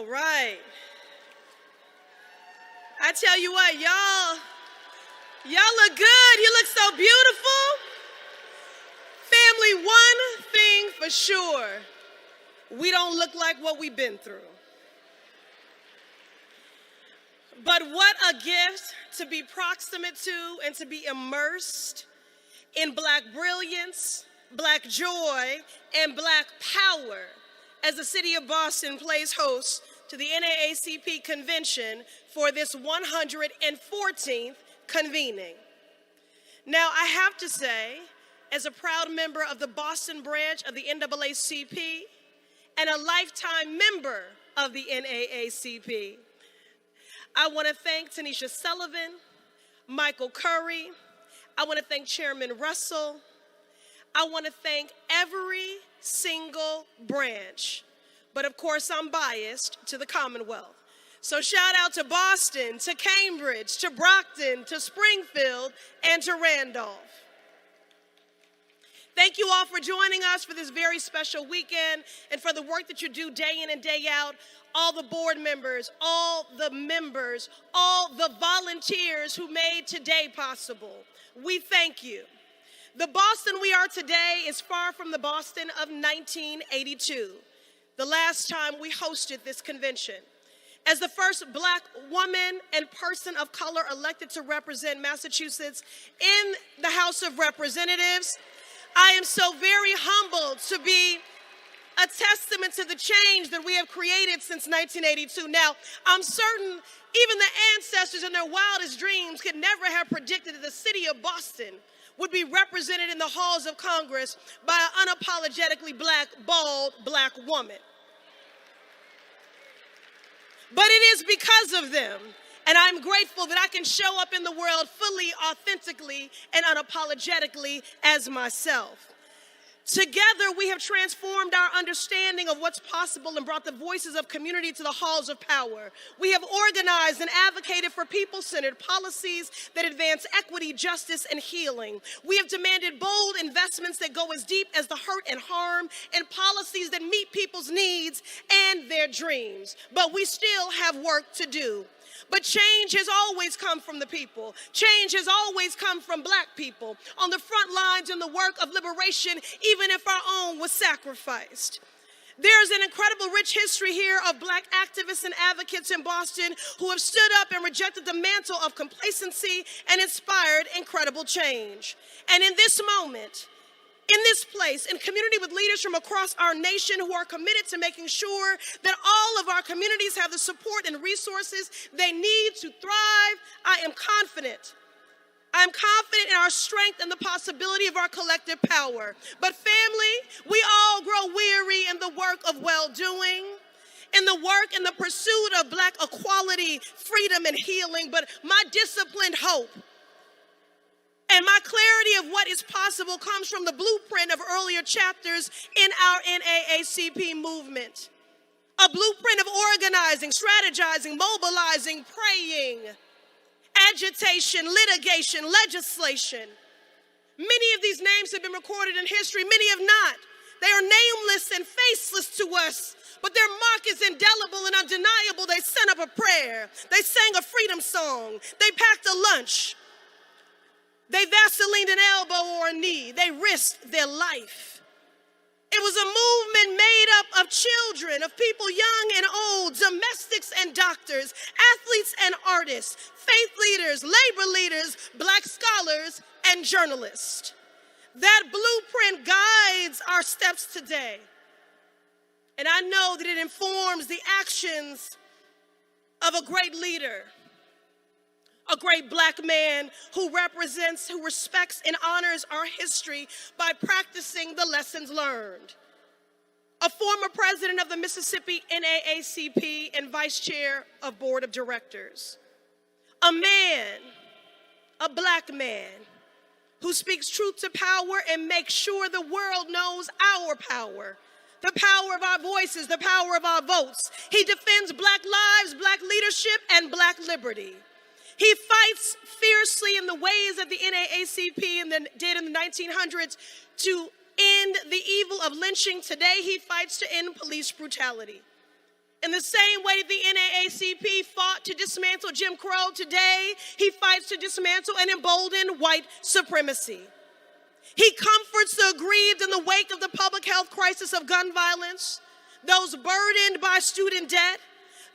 All right. I tell you what, y'all look good. You look so beautiful. Family, one thing for sure, we don't look like what we've been through. But what a gift to be proximate to and to be immersed in Black brilliance, Black joy, and Black power as the city of Boston plays host to the NAACP convention for this 114th convening. Now, I have to say, as a proud member of the Boston branch of the NAACP and a lifetime member of the NAACP, I want to thank Tanisha Sullivan, Michael Curry. I want to thank Chairman Russell. I want to thank every single branch. But of course, I'm biased to the Commonwealth. So shout out to Boston, to Cambridge, to Brockton, to Springfield, and to Randolph. Thank you all for joining us for this very special weekend and for the work that you do day in and day out. All the board members, all the members, all the volunteers who made today possible. We thank you. The Boston we are today is far from the Boston of 1982, the last time we hosted this convention. As the first Black woman and person of color elected to represent Massachusetts in the House of Representatives, I am so very humbled to be a testament to the change that we have created since 1982. Now, I'm certain even the ancestors in their wildest dreams could never have predicted that the city of Boston would be represented in the halls of Congress by an unapologetically Black, bald Black woman. But it is because of them, and I'm grateful that I can show up in the world fully, authentically, and unapologetically as myself. Together, we have transformed our understanding of what's possible and brought the voices of community to the halls of power. We have organized and advocated for people-centered policies that advance equity, justice, and healing. We have demanded bold investments that go as deep as the hurt and harm and policies that meet people's needs and their dreams. But we still have work to do. But change has always come from the people. Change has always come from Black people on the front lines in the work of liberation, even if our own was sacrificed. There's an incredible rich history here of Black activists and advocates in Boston who have stood up and rejected the mantle of complacency and inspired incredible change. And in this moment, in this place, in community with leaders from across our nation who are committed to making sure that all of our communities have the support and resources they need to thrive, I am confident. I am confident in our strength and the possibility of our collective power. But family, we all grow weary in the work of well-doing, in the work and the pursuit of Black equality, freedom, and healing. But my disciplined hope and my clarity of what is possible comes from the blueprint of earlier chapters in our NAACP movement. A blueprint of organizing, strategizing, mobilizing, praying, agitation, litigation, legislation. Many of these names have been recorded in history, many have not. They are nameless and faceless to us, but their mark is indelible and undeniable. They sent up a prayer. They sang a freedom song. They packed a lunch. They Vaselined an elbow or a knee. They risked their life. It was a movement made up of children, of people young and old, domestics and doctors, athletes and artists, faith leaders, labor leaders, Black scholars, and journalists. That blueprint guides our steps today. And I know that it informs the actions of a great leader, a great Black man who represents, who respects and honors our history by practicing the lessons learned. A former president of the Mississippi NAACP and vice chair of board of directors. A man, a Black man, who speaks truth to power and makes sure the world knows our power. The power of our voices, the power of our votes. He defends Black lives, Black leadership, and Black liberty. He fights fiercely in the ways that the NAACP did in the 1900s to end the evil of lynching. Today, he fights to end police brutality. In the same way the NAACP fought to dismantle Jim Crow, today he fights to dismantle and embolden white supremacy. He comforts the aggrieved in the wake of the public health crisis of gun violence, those burdened by student debt,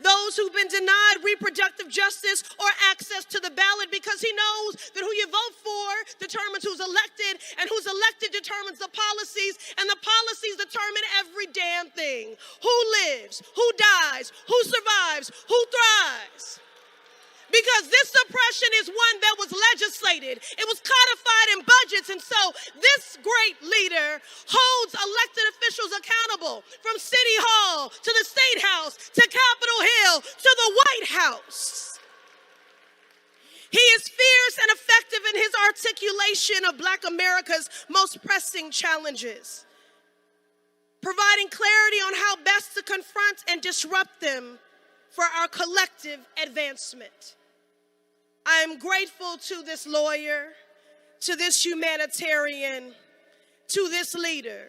those who've been denied reproductive justice or access to the ballot, because he knows that who you vote for determines who's elected, and who's elected determines the policies, and the policies determine every damn thing. Who lives, who dies, who survives, who thrives. Because this suppression is one that was legislated. It was codified in budgets. And so this great leader holds elected officials accountable, from City Hall to the State House to Capitol Hill to the White House. He is fierce and effective in his articulation of Black America's most pressing challenges, providing clarity on how best to confront and disrupt them for our collective advancement. I am grateful to this lawyer, to this humanitarian, to this leader.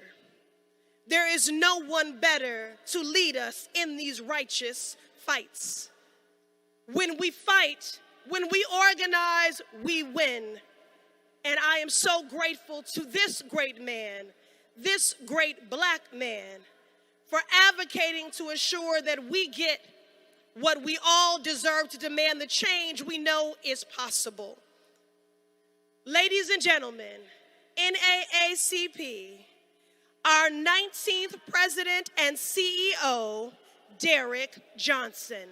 There is no one better to lead us in these righteous fights. When we fight, when we organize, we win. And I am so grateful to this great man, this great Black man, for advocating to ensure that we get what we all deserve, to demand the change we know is possible. Ladies and gentlemen, NAACP, our 19th president and CEO, Derrick Johnson.